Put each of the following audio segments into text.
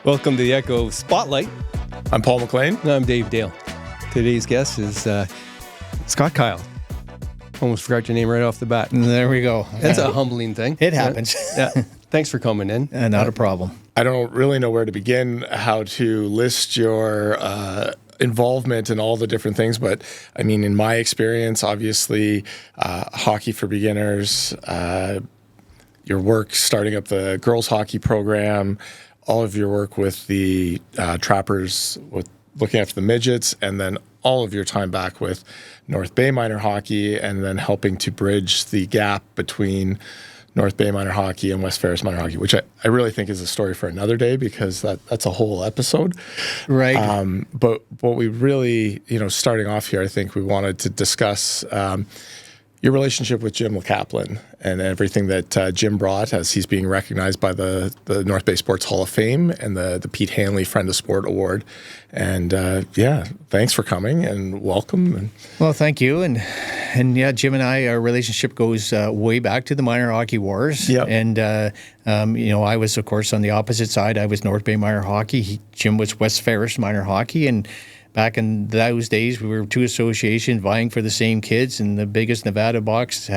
Welcome to the Echo Spotlight. I'm Paul McLean. And I'm Dave Dale. Today's guest is Scott Kile. Almost forgot your name right off the bat. There we go. That's a humbling thing. It happens. Yeah. Thanks for coming in. Not a problem. I don't really know where to begin, how to list your involvement in all the different things, but I mean, in my experience, obviously, hockey for beginners, your work starting up the girls hockey program, all of your work with the Trappers, with looking after the midgets, and then all of your time back with North Bay minor hockey, and then helping to bridge the gap between North Bay minor hockey and West Ferris minor hockey, which I really think is a story for another day, because that's a whole episode. Right. But what we really, starting off here, I think we wanted to discuss your relationship with Jim Lecappelain and everything that Jim brought, as he's being recognized by the North Bay Sports Hall of Fame and the Pete Handley Friend of Sport Award. And thanks for coming and welcome. Well, thank you. And yeah, Jim and I, our relationship goes way back to the minor hockey wars. Yep. And, I was, of course, on the opposite side. I was North Bay minor hockey. Jim was West Ferris minor hockey. And back in those days, we were two associations vying for the same kids, and the biggest Nevada box, with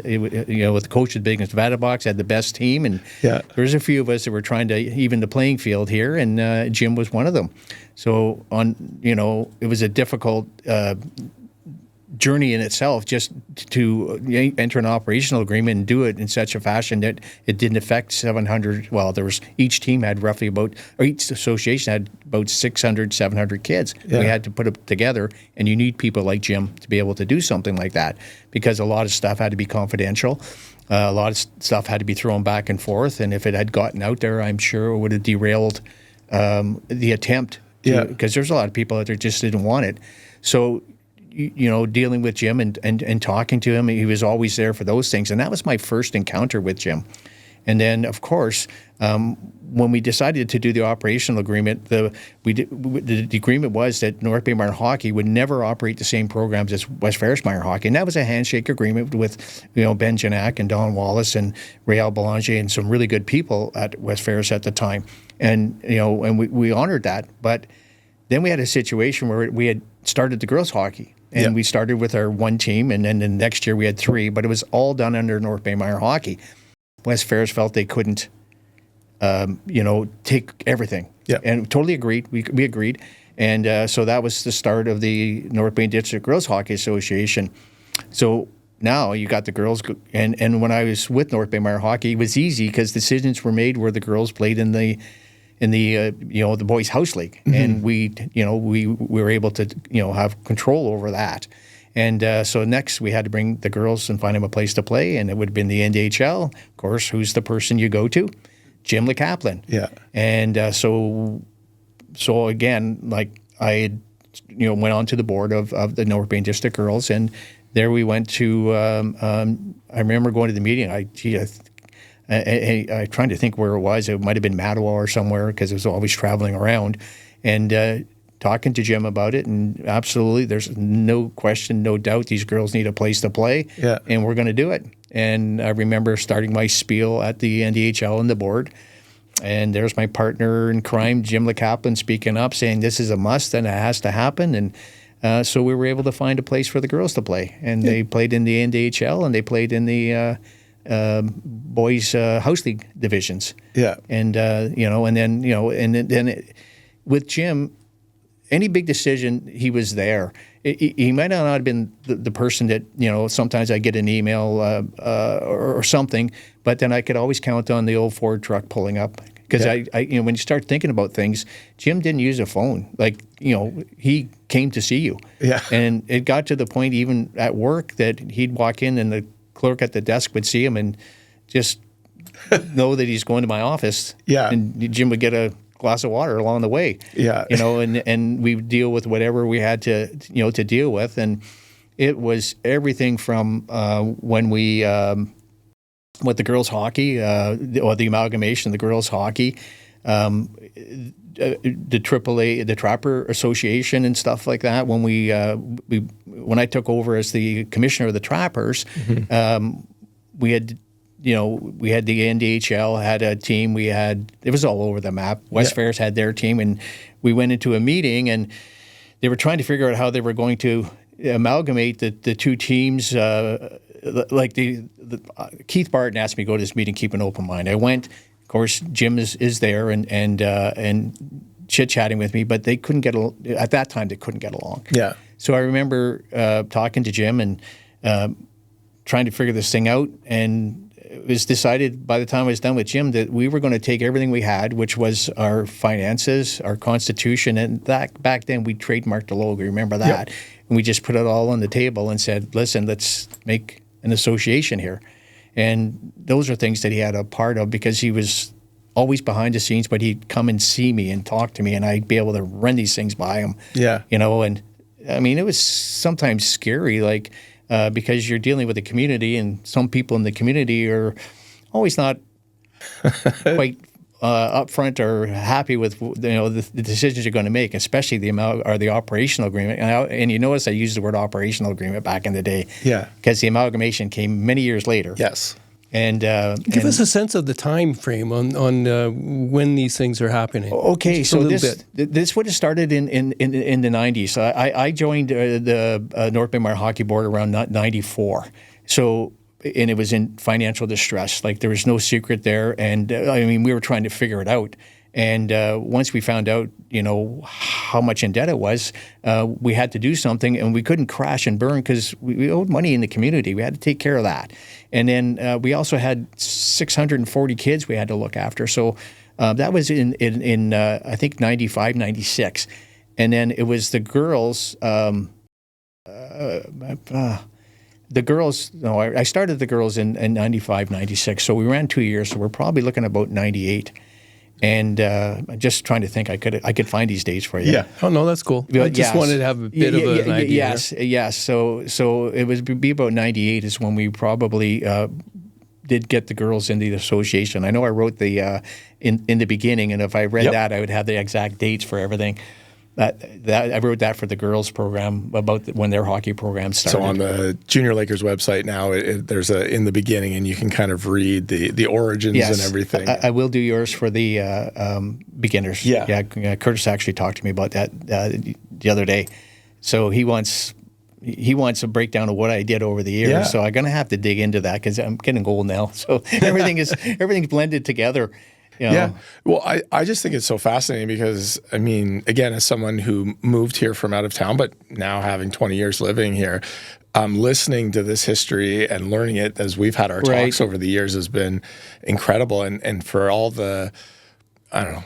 the coach of the biggest Nevada box, had the best team. And there was a few of us that were trying to even the playing field here, and Jim was one of them. So it was a difficult journey in itself, just to enter an operational agreement and do it in such a fashion that it didn't affect 700. Well, each team had roughly each association had about 600, 700 kids. Yeah. We had to put it together, and you need people like Jim to be able to do something like that, because a lot of stuff had to be confidential. A lot of stuff had to be thrown back and forth, and if it had gotten out there, I'm sure it would have derailed the attempt. Because there's a lot of people out there just didn't want it. So, dealing with Jim and talking to him, he was always there for those things. And that was my first encounter with Jim. And then, of course, when we decided to do the operational agreement, the agreement was that North Bay Minor Hockey would never operate the same programs as West Ferris Minor Hockey. And that was a handshake agreement with, Ben Janak and Don Wallace and Réal Belanger and some really good people at West Ferris at the time. And, and we honored that. But then we had a situation where we had started the girls hockey. And we started with our one team, and then the next year we had three, but it was all done under North Bay Minor Hockey. West Ferris felt they couldn't, take everything. Yeah. And totally agreed. We agreed. And so that was the start of the North Bay District Girls Hockey Association. So now you got the girls, and when I was with North Bay Minor Hockey, it was easy because decisions were made where the girls played in the boys' house league, and we were able to have control over that, and so next we had to bring the girls and find them a place to play, and it would have been the NDHL. Of course, who's the person you go to? Jim Lecappelain. Yeah, and so again, like I had, went on to the board of the North Bay District Girls, and there we went to. I remember going to the meeting. I'm trying to think where it was. It might have been Mattawa or somewhere, because it was always traveling around, and talking to Jim about it. And absolutely, there's no question, no doubt, these girls need a place to play, and we're going to do it. And I remember starting my spiel at the NDHL and the board, and there's my partner in crime, Jim Lecappelain, speaking up, saying this is a must and it has to happen. And so we were able to find a place for the girls to play, and they played in the NDHL and they played in the boys' house league divisions. Yeah. And, and then with Jim, any big decision, he was there. He might not have been the person that, sometimes I get an email or something, but then I could always count on the old Ford truck pulling up. Because I when you start thinking about things, Jim didn't use a phone. Like, he came to see you. Yeah. And it got to the point even at work that he'd walk in and the clerk at the desk would see him and just know that he's going to my office. Yeah. And Jim would get a glass of water along the way. Yeah. And we would deal with whatever we had to deal with. And it was everything from when we with the girls hockey, or the amalgamation of the girls hockey, the AAA, the Trapper Association and stuff like that. When when I took over as the commissioner of the Trappers, we had we had the NDHL had a team. It was all over the map. West Ferris had their team, and we went into a meeting, and they were trying to figure out how they were going to amalgamate the two teams. Like Keith Barton asked me to go to this meeting, keep an open mind. I went. Of course, Jim is there and chit-chatting with me, but they couldn't at that time, they couldn't get along. Yeah. So I remember talking to Jim and trying to figure this thing out, and it was decided by the time I was done with Jim that we were going to take everything we had, which was our finances, our constitution, and that back then we trademarked the logo, remember that? Yep. And we just put it all on the table and said, listen, let's make an association here. And those are things that he had a part of because he was always behind the scenes, but he'd come and see me and talk to me, and I'd be able to run these things by him. Yeah. And I mean, it was sometimes scary, like, because you're dealing with the community, and some people in the community are always not quite upfront or happy with the decisions you're going to make, especially the amount or the operational agreement. And you notice I used the word operational agreement back in the day, because the amalgamation came many years later. Yes. And give us a sense of the time frame on when these things are happening. Okay, so this would have started in the 90s. I joined the North Bay Minor Hockey Board around 94. So, and it was in financial distress. Like, there was no secret there, and I mean, we were trying to figure it out. And once we found out, how much in debt it was, we had to do something, and we couldn't crash and burn because we owed money in the community. We had to take care of that. And then we also had 640 kids we had to look after. So that was in I think 95, 96. And then it was the girls. I started the girls in 95, 96. So we ran 2 years. So we're probably looking at about 98. And I'm just trying to think. I could find these dates for you. Yeah. Oh no, that's cool. I just wanted to have a bit of an idea. Yes. So it was be about 98 is when we probably did get the girls in the association. I know I wrote the in the beginning, and if I read that, I would have the exact dates for everything. That I wrote that for the girls program about when their hockey program started. So on the Junior Lakers website now, there's a in the beginning, and you can kind of read the origins and everything. I will do yours for the beginners. Yeah. Curtis actually talked to me about that the other day. So he wants a breakdown of what I did over the years. Yeah. So I'm going to have to dig into that because I'm getting old now. So everything's blended together. Yeah. Well, I just think it's so fascinating because, I mean, again, as someone who moved here from out of town, but now having 20 years living here, listening to this history and learning it as we've had our talks over the years has been incredible. And for all the, I don't know,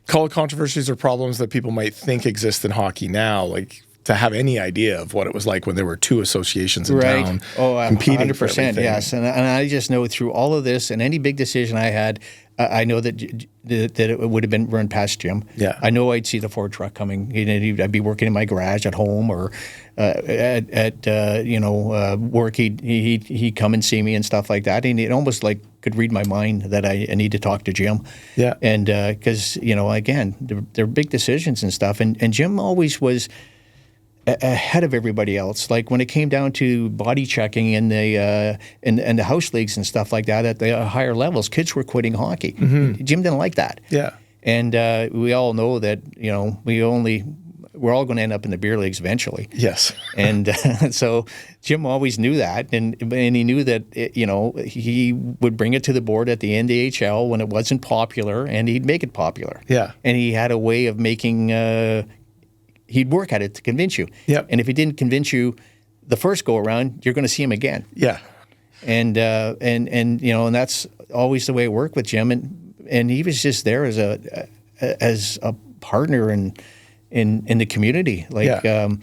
call it controversies or problems that people might think exist in hockey now, like to have any idea of what it was like when there were two associations in town competing 100%, for everything. Yes. And I just know through all of this and any big decision I had, I know that it would have been run past Jim. Yeah. I know I'd see the Ford truck coming. I'd be working in my garage at home or at work. He'd come and see me and stuff like that. And it almost like could read my mind that I need to talk to Jim. Yeah. And because, again, they're big decisions and stuff. And Jim always was ahead of everybody else. Like when it came down to body checking in the house leagues and stuff like that at the higher levels, kids were quitting hockey. Mm-hmm. Jim didn't like that. Yeah. And we all know that, we're all going to end up in the beer leagues eventually. Yes. And so Jim always knew that. And he knew that, he would bring it to the board at the NDHL when it wasn't popular, and he'd make it popular. Yeah. And he had a way of making he'd work at it to convince you. Yep. And if he didn't convince you the first go around, you're going to see him again. Yeah. And that's always the way it worked with Jim. And he was just there as a partner in the community. Like, and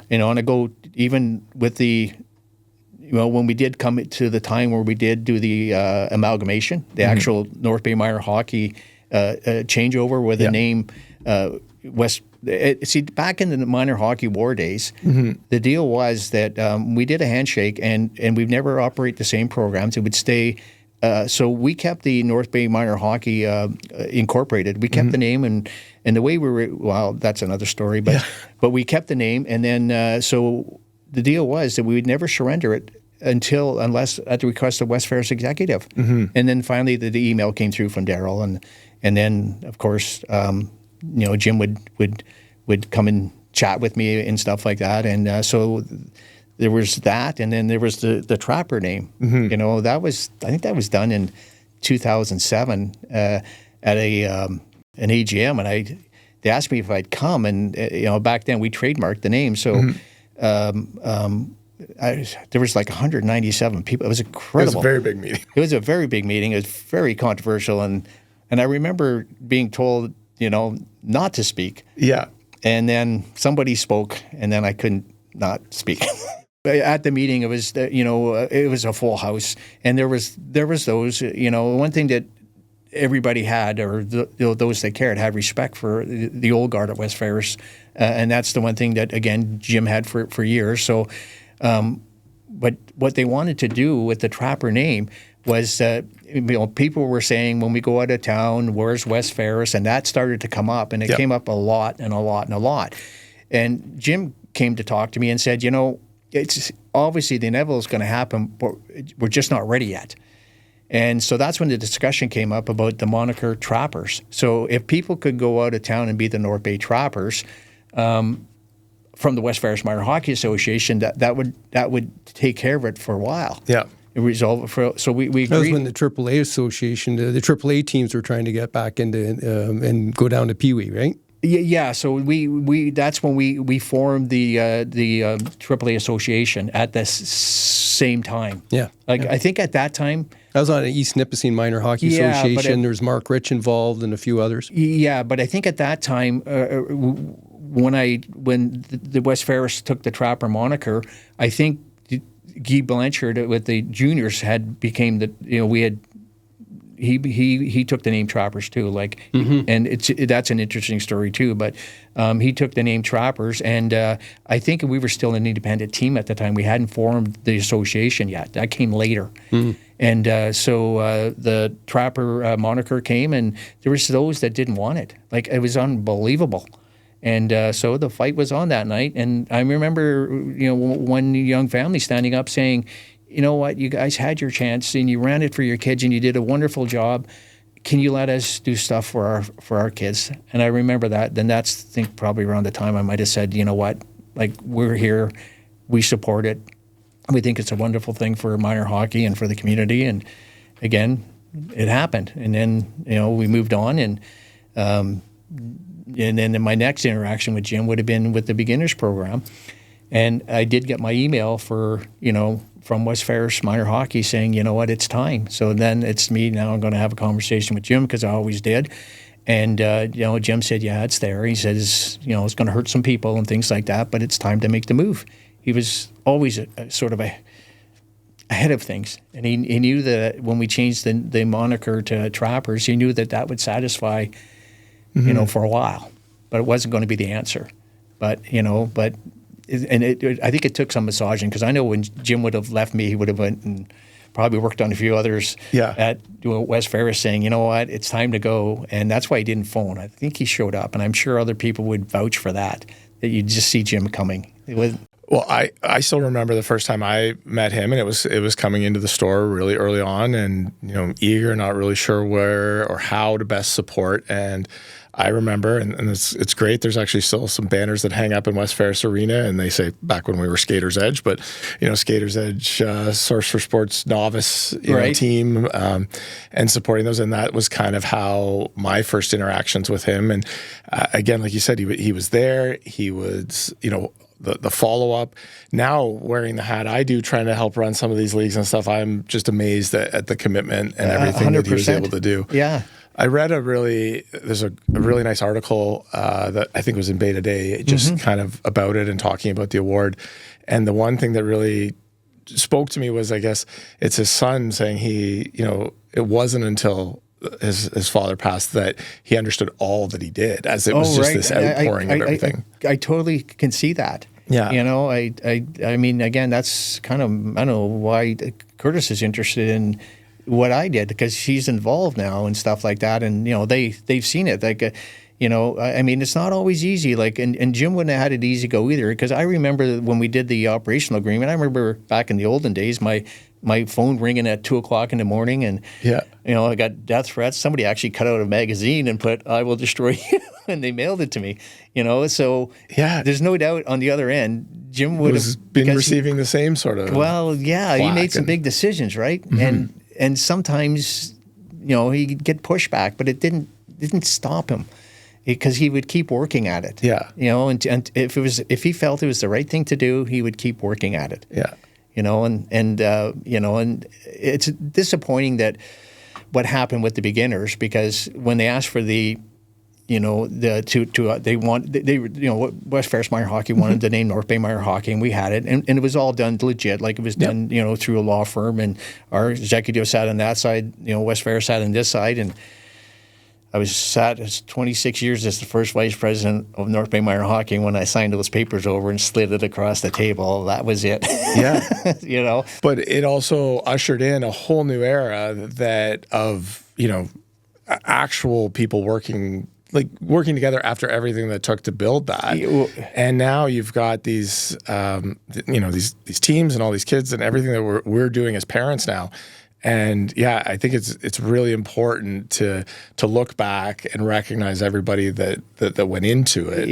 I go even with the, when we did come to the time where we did do the amalgamation, the actual North Bay Minor Hockey changeover with the name West. See, back in the minor hockey war days, the deal was that we did a handshake, and we've never operate the same programs. It would stay. So we kept the North Bay Minor Hockey Incorporated. We kept the name, and the way we were. Well, that's another story. But we kept the name, and then so the deal was that we would never surrender it unless at the request of West Ferris executive. And then finally the email came through from Daryl, and then of course Jim would come and chat with me and stuff like that, and so there was that, and then there was the Trapper name. I think that was done in 2007 at an AGM, and they asked me if I'd come, and back then we trademarked the name, so there was like 197 people. It was incredible. It was a very big meeting. It was a very big meeting. It was very controversial, and I remember being told, not to speak. Yeah. And then somebody spoke, and then I couldn't not speak. At the meeting, it was it was a full house, and there was those, one thing that everybody had, or those that cared, had respect for the old guard at West Ferris, and that's the one thing that, again, Jim had for years. So, but what they wanted to do with the Trapper name was, people were saying, when we go out of town, where's West Ferris? And that started to come up, and it came up a lot and a lot and a lot. And Jim came to talk to me and said, it's obviously the inevitable is going to happen, but we're just not ready yet. And so that's when the discussion came up about the moniker Trappers. So if people could go out of town and be the North Bay Trappers, from the West Ferris Minor Hockey Association, that would take care of it for a while. Yeah. Resolve it so we agreed. That was when the AAA Association, the AAA teams were trying to get back into and go down to Pee Wee, right? Yeah. So we that's when we formed the AAA Association at the same time. Yeah. I think at that time. I was on an East Nipissing Minor Hockey Association. There's Mark Rich involved and a few others. Yeah, but I think at that time, when the West Ferris took the Trapper moniker, I think Guy Blanchard with the juniors became he took the name Trappers too, and that's an interesting story too. But he took the name Trappers, and I think we were still an independent team at the time. We hadn't formed the association yet. That came later, and so the Trapper moniker came, and there was those that didn't want it. It was unbelievable. And so the fight was on that night, and I remember, one young family standing up saying, "You know what? You guys had your chance, and you ran it for your kids, and you did a wonderful job. Can you let us do stuff for our kids?" And I remember that. Then I think probably around the time I might have said, "You know what? We're here, we support it. We think it's a wonderful thing for minor hockey and for the community." And again, it happened, and then we moved on, and then my next interaction with Jim would have been with the beginners program. And I did get my email from West Ferris Minor Hockey saying, "You know what, it's time." So then it's me now. I'm going to have a conversation with Jim, because I always did. And, Jim said, "Yeah, it's there." He says, "It's going to hurt some people and things like that, but it's time to make the move." He was always sort of ahead of things. And he knew that when we changed the moniker to Trappers, he knew that would satisfy for a while, but it wasn't going to be the answer. But I think it took some massaging, because I know when Jim would have left me, he would have went and probably worked on a few others at West Ferris, saying, "You know what, it's time to go." And that's why he didn't phone. I think he showed up, and I'm sure other people would vouch for that you just see Jim coming. Well, I still remember the first time I met him, and it was coming into the store really early on, and eager, not really sure where or how to best support. And I remember, and it's great. There's actually still some banners that hang up in West Ferris Arena, and they say back when we were Skaters Edge, but Skaters Edge, Source for Sports novice team, and supporting those. And that was kind of how my first interactions with him. And again, like you said, he was there. He was the follow-up. Now, wearing the hat I do, trying to help run some of these leagues and stuff, I'm just amazed at the commitment and everything 100%. That he was able to do. Yeah. I read there's a really nice article that I think was in Beta Day, just kind of about it and talking about the award. And the one thing that really spoke to me was, I guess, it's his son saying it wasn't until his father passed that he understood all that he did, as it was just this outpouring of everything. I totally can see that. Yeah. I mean, again, that's kind of, I don't know why Curtis is interested in what I did, because he's involved now and stuff like that. And, they've seen it. You know, I mean, it's not always easy. Like, and Jim wouldn't have had it easy go either, because I remember when we did the operational agreement, I remember back in the olden days, my phone ringing at 2:00 in the morning, and you know, I got death threats. Somebody actually cut out a magazine and put "I will destroy you," and they mailed it to me. You know, so there's no doubt on the other end, Jim would have been receiving the same sort of. Well, yeah, he made some big decisions, right? And sometimes, you know, he'd get pushback, but it didn't stop him, because he would keep working at it. Yeah. You know, and if he felt it was the right thing to do, he would keep working at it. Yeah. You know, and you know, and it's disappointing that what happened with the beginners, because when they asked for the, you know, West Ferris Minor Hockey wanted the name North Bay Minor Hockey, and we had it, and it was all done legit, like it was done, you know, through a law firm, and our executive sat on that side, you know, West Ferris sat on this side, and I was sat as 26 years as the first vice president of North Bay Minor Hockey. When I signed those papers over and slid it across the table, that was it. Yeah. You know? But it also ushered in a whole new era that of, you know, actual people working together after everything that took to build that. And now you've got these, you know, these teams and all these kids and everything that we're doing as parents now. And yeah, I think it's really important to look back and recognize everybody that went into it,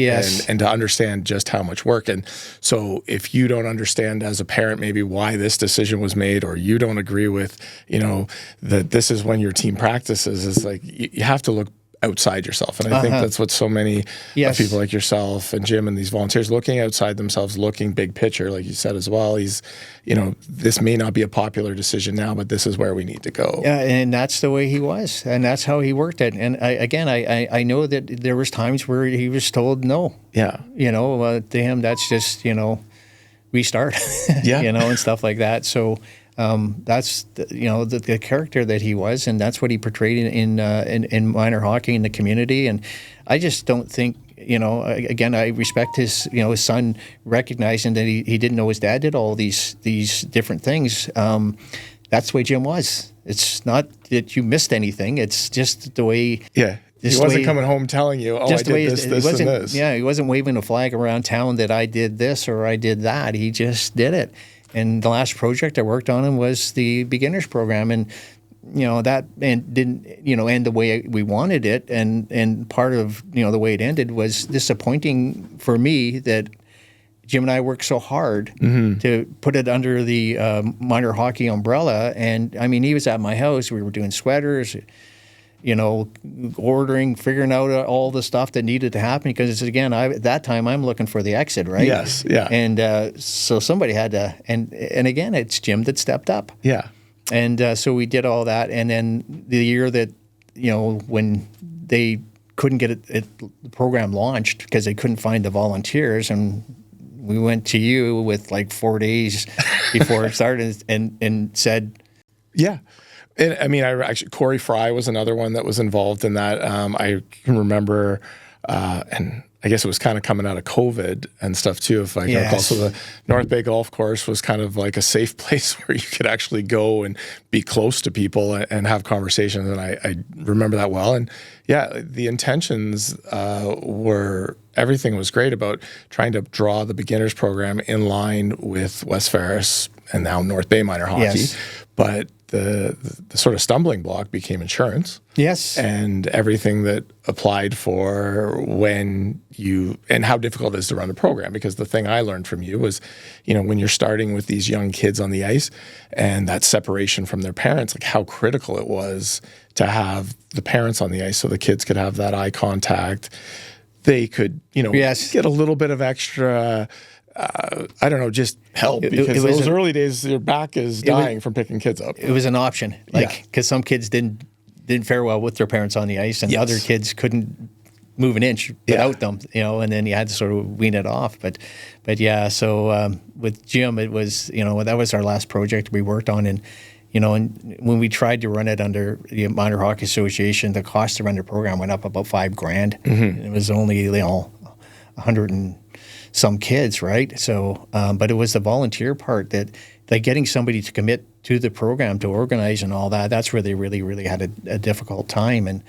and to understand just how much work. And so if you don't understand as a parent maybe why this decision was made, or you don't agree with, you know, that this is when your team practices, it's like you have to look outside yourself. And I think that's what so many of people like yourself and Jim and these volunteers, looking outside themselves, looking big picture, like you said as well. He's, you know, this may not be a popular decision now, but this is where we need to go. Yeah, and that's the way he was, and that's how he worked it. And I know that there was times where he was told no. Yeah. You know, to him, that's just, you know, restart. Yeah. You know, and stuff like that. So that's you know, the character that he was, and that's what he portrayed in minor hockey in the community. And I just don't think, you know, again, I respect his, you know, his son recognizing that he didn't know his dad did all these different things. That's the way Jim was. It's not that you missed anything. It's just the way. Yeah. He wasn't coming home telling you, oh, I did this, and this. Yeah, he wasn't waving a flag around town that I did this or I did that. He just did it. And the last project I worked on was the beginners program, and you know that didn't, you know, end the way we wanted it. And part of, you know, the way it ended was disappointing for me that Jim and I worked so hard to put it under the minor hockey umbrella. And I mean, he was at my house. We were doing sweaters, you know, figuring out all the stuff that needed to happen, because again, at that time I'm looking for the exit, right? Yes, yeah. And so somebody had to, and again, it's Jim that stepped up. Yeah. And so we did all that, and then the year that, you know, when they couldn't get the program launched because they couldn't find the volunteers, and we went to you with like 4 days before it started and said, yeah. And I mean, Corey Fry was another one that was involved in that. I can remember, and I guess it was kind of coming out of COVID and stuff too. If I can recall, so the North Bay Golf Course was kind of like a safe place where you could actually go and be close to people and have conversations. And I remember that well. And yeah, the intentions were, everything was great about trying to draw the beginners program in line with West Ferris and now North Bay Minor Hockey. Yes. But the sort of stumbling block became insurance. Yes. And everything that applied for when you, and how difficult it is to run a program. Because the thing I learned from you was, you know, when you're starting with these young kids on the ice and that separation from their parents, like how critical it was to have the parents on the ice so the kids could have that eye contact. They could, you know, get a little bit of extra, I don't know, just help, because those early days, your back is dying from picking kids up. It was an option, like, because some kids didn't fare well with their parents on the ice, and other kids couldn't move an inch without them, you know, and then you had to sort of wean it off. But yeah, so with Jim, it was, you know, that was our last project we worked on, and you know, and when we tried to run it under the Minor Hockey Association, the cost to run the program went up about $5,000. And it was only, you know, 100 and some kids, right? So, but it was the volunteer part that, like, getting somebody to commit to the program, to organize and all that, that's where they really, really had a difficult time. And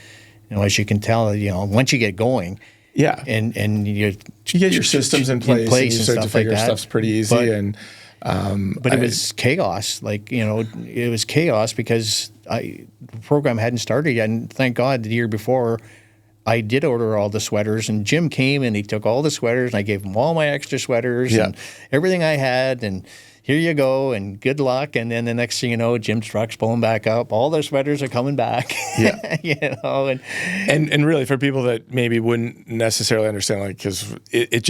as you can tell, once you get going, Yeah. and you get your systems in place and you start to figure stuff's pretty easy. But it was chaos. It was chaos because the program hadn't started yet. And thank God the year before, I did order all the sweaters. And Jim came and he took all the sweaters and I gave him all my extra sweaters and everything I had. And here you go and good luck. And then the next thing you know, Jim's truck's pulling back up. All their sweaters are coming back. Yeah. And really for people that maybe wouldn't necessarily understand, because it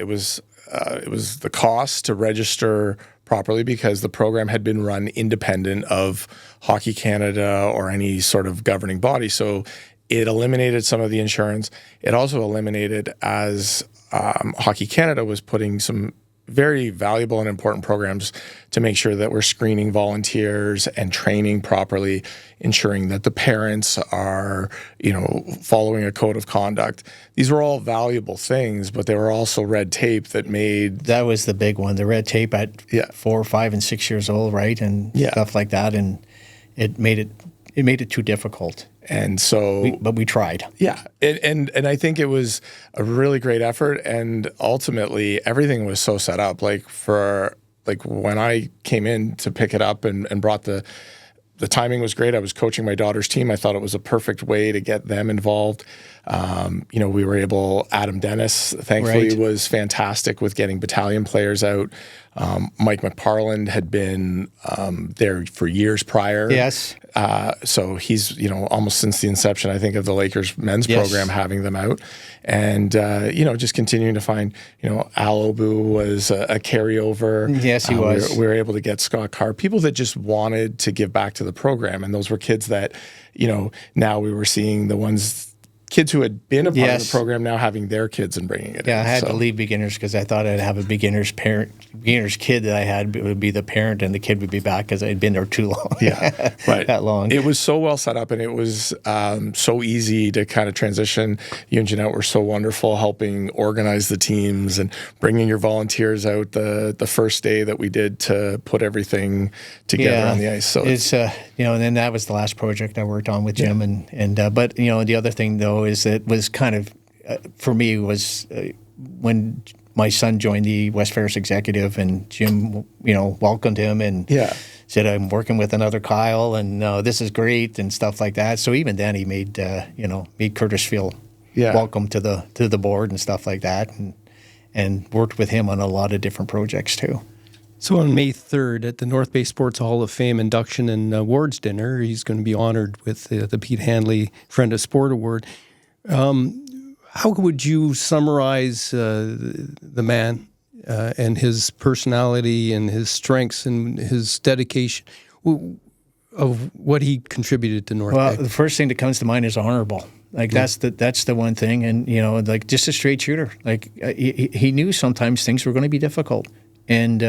was the cost to register properly because the program had been run independent of Hockey Canada or any sort of governing body. So it eliminated some of the insurance. It also eliminated, as Hockey Canada was putting some very valuable and important programs to make sure that we're screening volunteers and training properly, ensuring that the parents are, following a code of conduct. These were all valuable things, but they were also red tape that made... That was the big one, the red tape at 4, 5, and 6 years old, right? And stuff like that. And it made it too difficult. And so... But we tried. Yeah. And I think it was a really great effort. And ultimately, everything was so set up. When I came in to pick it up and brought the timing was great. I was coaching my daughter's team. I thought it was a perfect way to get them involved. We were able... Adam Dennis, thankfully, was fantastic with getting battalion players out. Mike McParland had been there for years prior. Yes. So he's, almost since the inception, I think, of the Lakers men's program, having them out. And, just continuing to find, Al Obu was a carryover. Yes, he was. We were able to get Scott Kile, people that just wanted to give back to the program. And those were kids that, now we were seeing kids who had been a part of the program now having their kids and bringing it in. Yeah, I had to leave beginners because I thought I'd have a beginner's kid that I had would be the parent and the kid would be back because I'd been there too long. Yeah, right. That long. It was so well set up and it was so easy to kind of transition. You and Jeanette were so wonderful helping organize the teams and bringing your volunteers out the first day that we did to put everything together on the ice. So it's and then that was the last project I worked on with Jim but the other thing though is that was kind of for me was when my son joined the West Ferris executive and Jim welcomed him and said I'm working with another Kyle and this is great and stuff like that. So even then he made Curtis feel welcome to the board and stuff like that and worked with him on a lot of different projects too. So on May 3rd at the North Bay Sports Hall of Fame induction and awards dinner, he's going to be honored with the Pete Handley Friend of Sport Award. How would you summarize the man and his personality and his strengths and his dedication of what he contributed to North Bay? Well, the first thing that comes to mind is honorable. That's the one thing, and just a straight shooter. He knew sometimes things were going to be difficult, and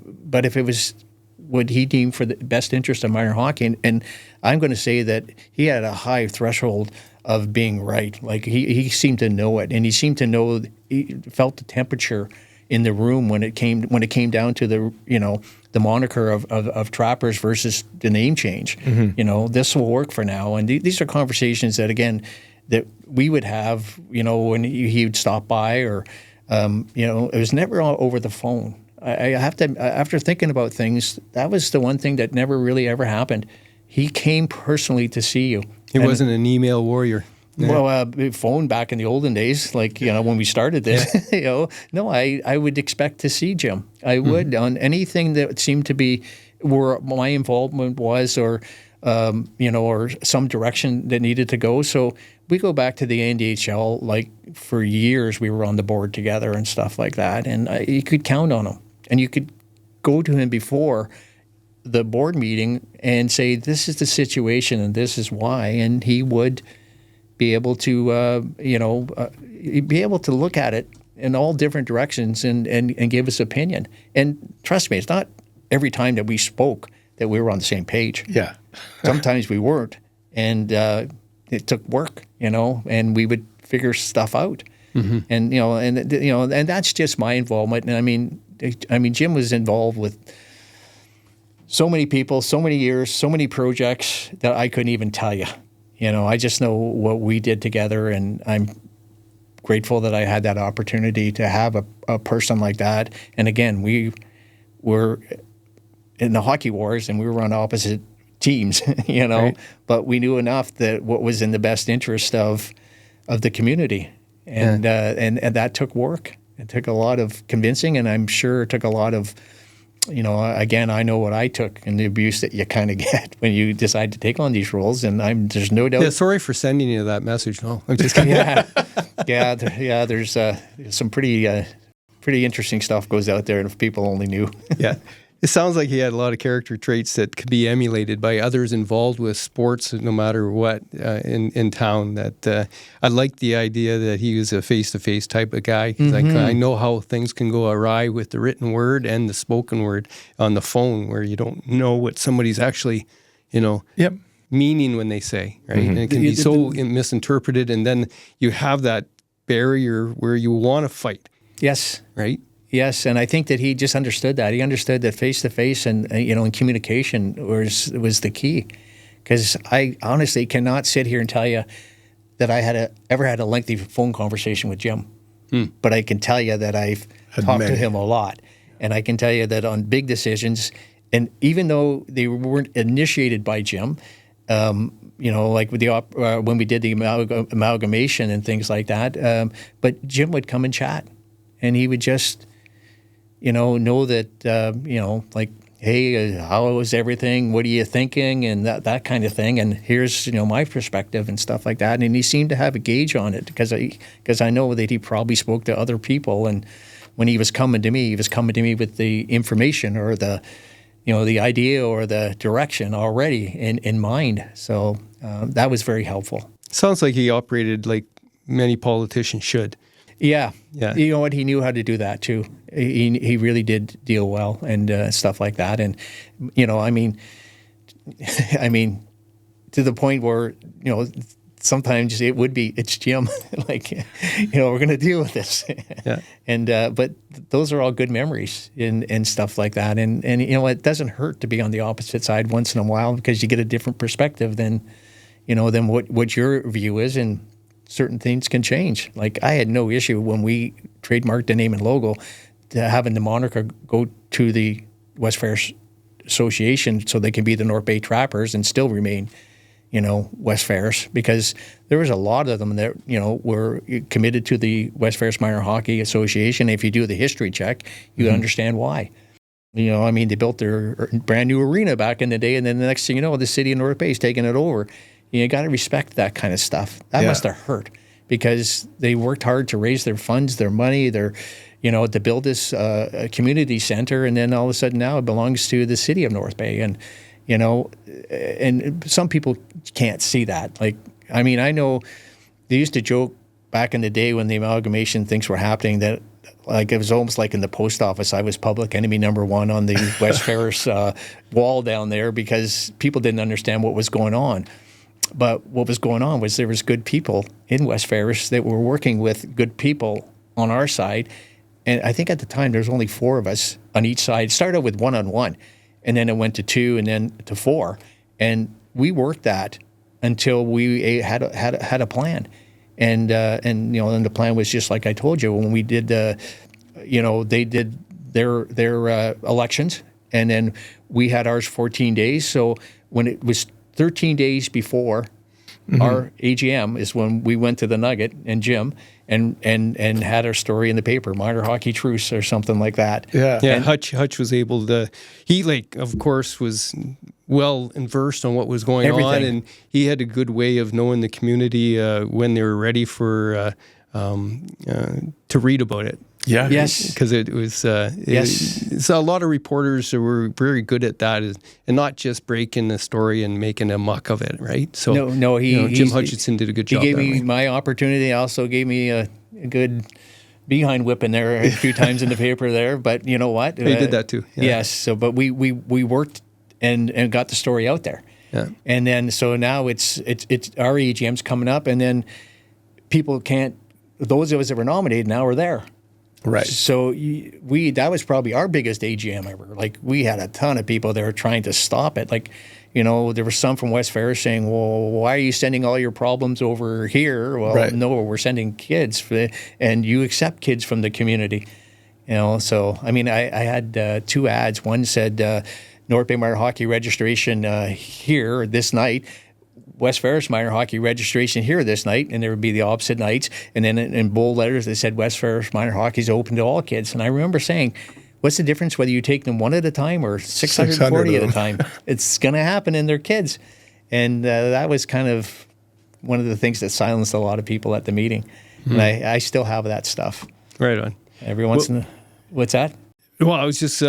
but if it was what he deemed for the best interest of minor hockey, and I'm going to say that he had a high threshold of being right. He seemed to know it, and he seemed to know. He felt the temperature in the room when it came down to the moniker of Trappers versus the name change. Mm-hmm. This will work for now, and these are conversations that again that we would have. When he would stop by, or it was never over the phone. I have to, after thinking about things, that was the one thing that never really ever happened. He came personally to see you. He wasn't an email warrior. Yeah. Well, phone back in the olden days, when we started this, no, I would expect to see Jim. I would on anything that seemed to be where my involvement was, or or some direction that needed to go. So we go back to the NDHL. For years, we were on the board together and stuff like that, and you could count on him, and you could go to him before the board meeting and say, "This is the situation, and this is why," and he would be able to, be able to look at it in all different directions and give us opinion. And trust me, it's not every time that we spoke that we were on the same page. Yeah. Sometimes we weren't, and it took work, and we would figure stuff out. Mm-hmm. And that's just my involvement. And I mean, Jim was involved with so many people, so many years, so many projects that I couldn't even tell you. I just know what we did together, and I'm grateful that I had that opportunity to have a person like that. And again, we were in the hockey wars, and we were on opposite teams, Right. but we knew enough that what was in the best interest of the community, and that took work. It took a lot of convincing, and I'm sure it took a lot of, again, I know what I took and the abuse that you kind of get when you decide to take on these roles, and there's no doubt. Yeah, sorry for sending you that message. No, I'm just kidding. There's some pretty interesting stuff goes out there, and if people only knew. Yeah. It sounds like he had a lot of character traits that could be emulated by others involved with sports, no matter what, in town. That I like the idea that he was a face-to-face type of guy. 'Cause I know how things can go awry with the written word and the spoken word on the phone, where you don't know what somebody's actually, Yep. meaning when they say, right? And it can be so misinterpreted, and then you have that barrier where you want to fight, Yes. right? Yes, and I think that he just understood that. He understood that face-to-face and and communication was the key. Because I honestly cannot sit here and tell you that I ever had a lengthy phone conversation with Jim. But I can tell you that I've talked to many. him a lot. And I can tell you that on big decisions, and even though they weren't initiated by Jim, like with when we did the amalgamation and things like that, but Jim would come and chat. And he would just know that, like, hey, how is everything? What are you thinking? And that kind of thing. And here's, my perspective and stuff like that. And he seemed to have a gauge on it because I know that he probably spoke to other people. And when he was coming to me, with the information or the idea or the direction already in mind. So that was very helpful. Sounds like he operated like many politicians should. Yeah. Yeah. You know what? He knew how to do that too. He really did deal well and stuff like that. And, I mean, to the point where, sometimes it's Jim, like, we're going to deal with this. Yeah. And, but those are all good memories and stuff like that. And, it doesn't hurt to be on the opposite side once in a while because you get a different perspective than what your view is. And certain things can change. Like I had no issue when we trademarked the name and logo to having the moniker go to the West Ferris Association so they can be the North Bay Trappers and still remain, West Ferris, because there was a lot of them that, were committed to the West Ferris Minor Hockey Association. If you do the history check, you understand why. They built their brand new arena back in the day, and then the next thing you know, the city of North Bay is taking it over. You got to respect that kind of stuff. That must have hurt because they worked hard to raise their funds, their money, to build this community center, and then all of a sudden now it belongs to the city of North Bay, and and some people can't see that. Like, I know they used to joke back in the day when the amalgamation things were happening that. Like it was almost like in the post office, I was public enemy number one on the West Ferris wall down there because people didn't understand what was going on. But what was going on was there was good people in West Ferris that were working with good people on our side. And I think at the time there was only 4 of us on each side. It started with 1-on-1, and then it went to 2, and then to 4. And we worked that until we had a plan. And and the plan was just like I told you when we did they did their elections, and then we had ours 14 days. So when it was 13 days before our AGM is when we went to the Nugget and Jim and had our story in the paper, Minor Hockey Truce or something like that. Yeah. Yeah, And- Hutch was able to. He of course, was well versed on what was going on, Everything. and he had a good way of knowing the community when they were ready for to read about it. Yeah. Yes. Because it was, Yes. so a lot of reporters who were very good at that, and not just breaking the story and making a muck of it, right? So No, Jim Hutchinson did a good He job. gave that me way. my opportunity. Also gave me a good behind whipping there a few times in the paper there. But you know what? He did that too. Yeah. Yes. So, but we worked and got the story out there. Yeah. And then so now it's our AGM's coming up, and then people can't. Those of us that were nominated now are there. Right. So that was probably our biggest AGM ever. Like, we had a ton of people that were trying to stop it. Like, you know, there were some from West Ferris saying, well, why are you sending all your problems over here? Well, right. no, we're sending kids, and you accept kids from the community. You know, so, I mean, I had 2 ads. One said North Bay Minor Hockey registration here this night. West Ferris Minor Hockey registration here this night, and there would be the opposite nights. And then in bold letters, they said West Ferris Minor Hockey is open to all kids. And I remember saying, what's the difference whether you take them one at a time or 640 at a time? It's going to happen, and they're kids. And that was kind of one of the things that silenced a lot of people at the meeting. And I still have that stuff. Right on. Every once in a... What's that? Well, I was just...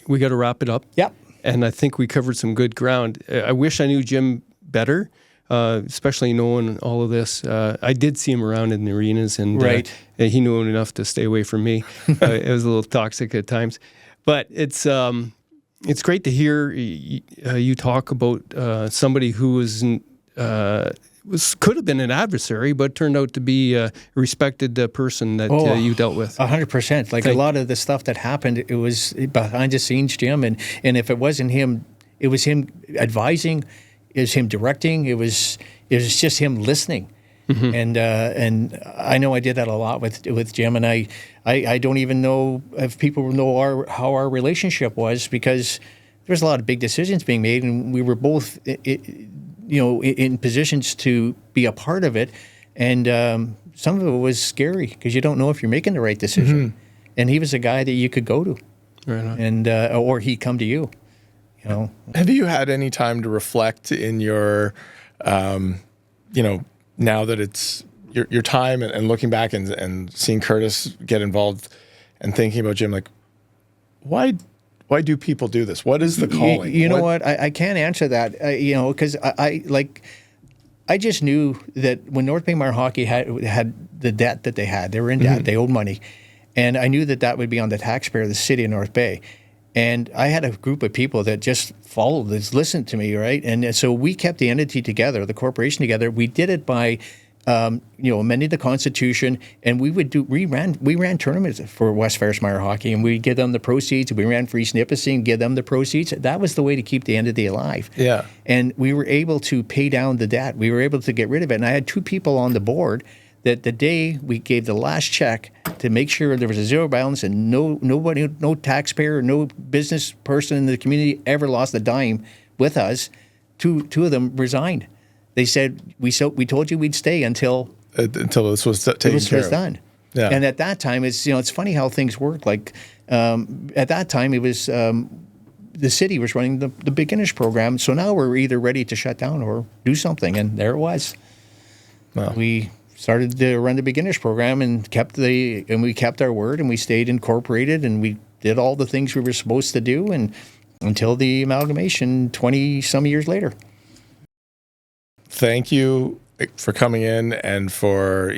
we got to wrap it up. Yep. And I think we covered some good ground. I wish I knew Jim better, especially knowing all of this. I did see him around in the arenas, and right. He knew enough to stay away from me. It was a little toxic at times, but it's great to hear you talk about somebody who could have been an adversary, but turned out to be a respected person that you dealt with. 100%. Like, a lot of the stuff that happened, it was behind the scenes, Jim, and if it wasn't him, it was him advising. It was him directing. It was just him listening, and I know I did that a lot with Jim. And I don't even know if people know how our relationship was, because there was a lot of big decisions being made, and we were both in positions to be a part of it. And some of it was scary because you don't know if you're making the right decision. And he was a guy that you could go to, right on. and or he'd come to you. You know, have you had any time to reflect in your, now that it's your time and looking back and seeing Curtis get involved and thinking about Jim, like, why do people do this? What is the calling? You know what? I can't answer that, because I just knew that when North Bay Minor Hockey had the debt that they were in debt, they owed money. And I knew that would be on the taxpayer of the city of North Bay. And I had a group of people that just followed this, listened to me, right? And so we kept the entity together, the corporation together. We did it by, amending the Constitution, and we ran tournaments for West Ferris Minor Hockey, and we'd give them the proceeds. We ran for East Nipissing, give them the proceeds. That was the way to keep the entity alive. Yeah. And we were able to pay down the debt. We were able to get rid of it. And I had 2 people on the board that the day we gave the last check to make sure there was a zero balance and nobody, no taxpayer, no business person in the community ever lost a dime with us, two of them resigned. They said, we told you we'd stay until this was taken care of. Done. Yeah. And at that time, it's funny how things work. Like, at that time, it was the city was running the beginners program. So now we're either ready to shut down or do something. And there it was. Wow. We started to run the beginners program and we kept our word, and we stayed incorporated, and we did all the things we were supposed to do, and until the amalgamation 20 some years later. Thank you for coming in and for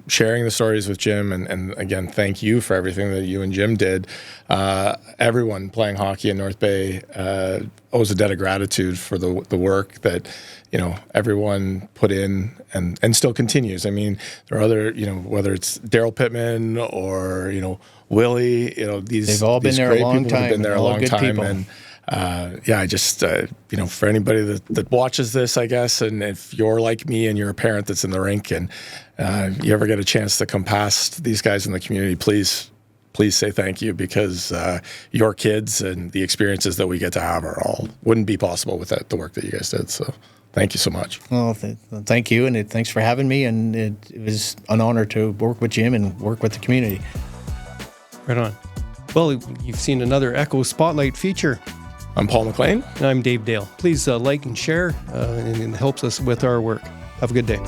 sharing the stories with Jim, and again, thank you for everything that you and Jim did. Everyone playing hockey in North Bay owes a debt of gratitude for the work that everyone put in and still continues. I mean, there are other, whether it's Daryl Pittman or Willie, they've all been there a long time. Have been there a long time, people. and I just for anybody that watches this, I guess, and if you're like me and you're a parent that's in the rink and you ever get a chance to come past these guys in the community, please say thank you, because your kids and the experiences that we get to have wouldn't be possible without the work that you guys did. So thank you so much. Well, thank you, and thanks for having me. And it was an honor to work with Jim and work with the community. Right on. Well, you've seen another Echo Spotlight feature. I'm Paul McLean. And I'm Dave Dale. Please like and share, and it helps us with our work. Have a good day.